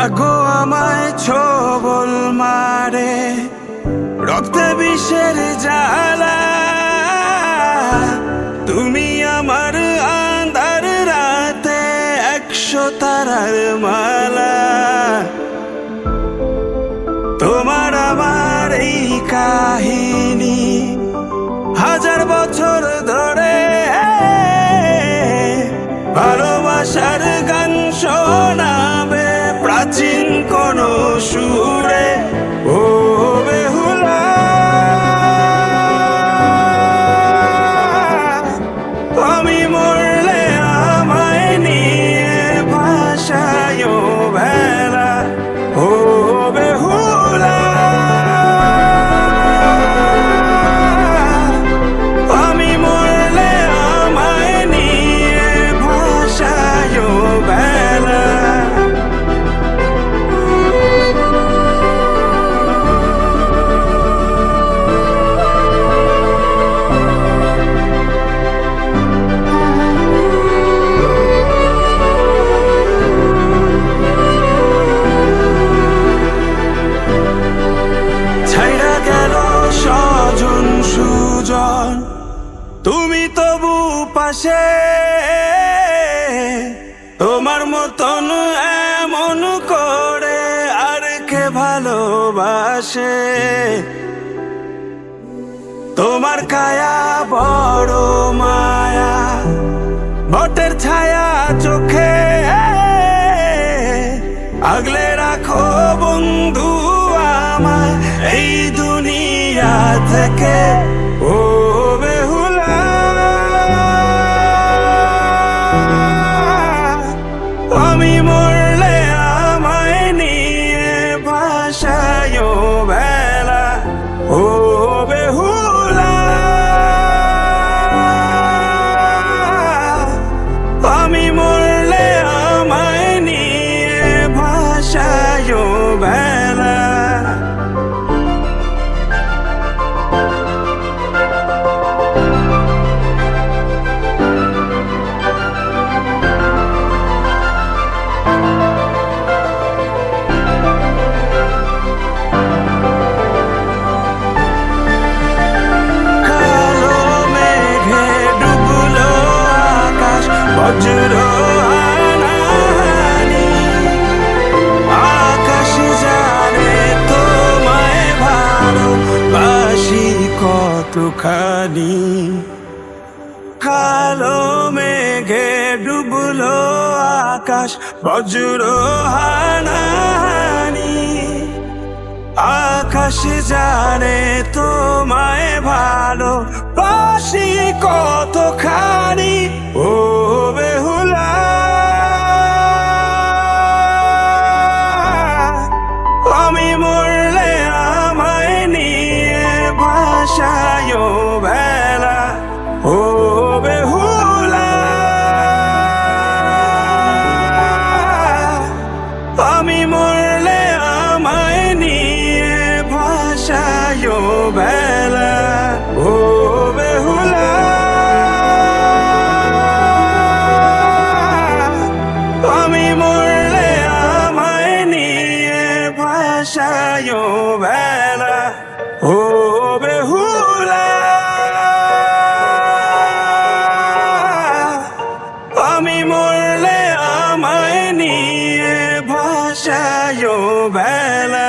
ভাগ্য আমায় ছবল মারে, রক্তে বিষের জ্বালা। তুমি আমার আন্ধার রাতে 100 তারার মালা। তোমার আমার এই কাহিনী 1000 বছর ধরে, ভালোবাসার গান শোনাবে প্রাচীন কোন সুরে। ও বেহুলা, আমি মরলে আমায় নিয়ে ভাসায় ভেলা। ও বেহুলা, আমি মরলে আমায় নিয়ে ভাসায় ভেলা। ছাইড়া গেল স্বজন সুজন, তুমি তবু পাশে। তোমার মতন এমন করে আর কে ভালোবাসে? তোমার কায়া বড় মায়া, বটের ছায়া চোখে। আগলে রাখো বন্ধু আমায় এই দুনিয়া থেকে। ও বেহুলা, আমি মরলে আমায় নিয়ে ভাসায় ভেলা। ও বেহুলা, আমি মরলে আমায় নিয়ে ভাসায় ভেলা। কালো মেঘে ডুবলো আকাশ, বজ্র হানাহানি। আকাশ জানে তোমায় ভালোবাসি কতখানি। কালো মেঘে ডুবলো আকাশ, বজ্র হানাহানি। আকাশ জানে তোমায় ভালোবাসি কতখানি। ও বেহুলা, আমি মরলে আমায় নিয়ে ভাসায় ভেলা। ও বেহুলা, আমি মরলে আমায় নিয়ে ভাসায় ভেলা। ও বেহুলা, আমি মরলে আমায় নিয়ে ভাসায় ভেলা। ও বেহুলা, আমি মরলে আমায় নিয়ে ভাসায় ভেলা।